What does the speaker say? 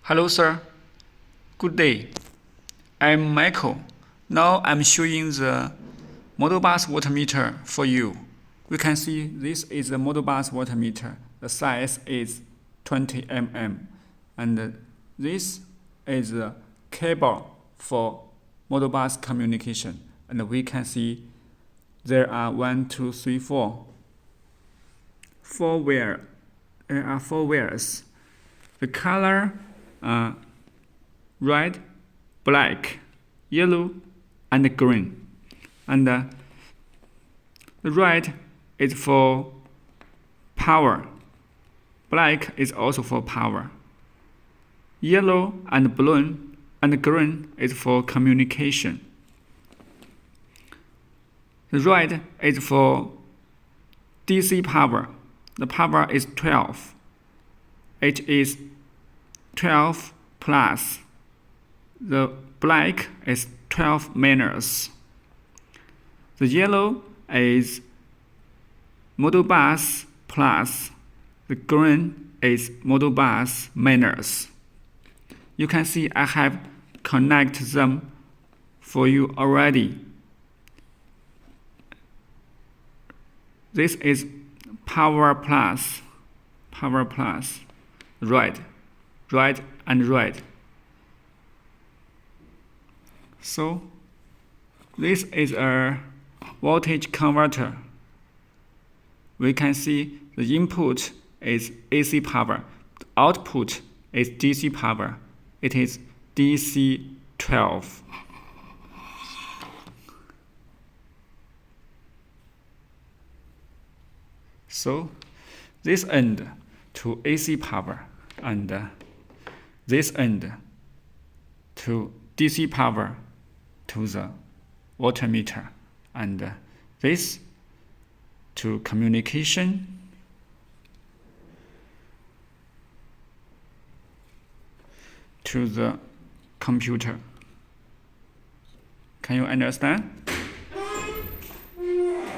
Hello, sir. Good day. I'm Michael. Now I'm showing the model bus water meter for you. We can see this is the model bus water meter. The size is 20 mm. And this is the cable for model bus communication. And we can see there are 4 wires. There are 4 wires. The color red, black, yellow, and green. And the red is for power. Black is also for power. Yellow and blue and green is for communication. The red is for DC power. The power is 12. It is 12 plus. The black is 12 minus. The yellow is model bus plus. The green is model bus minus. You can see I have connected them for you already. This is power plus, red and red. So this is a voltage converter. We can see the input is AC power, the output is DC power. It is DC 12. So this end to AC power and this end to DC power to the water meter, and this to communication to the computer. Can you understand?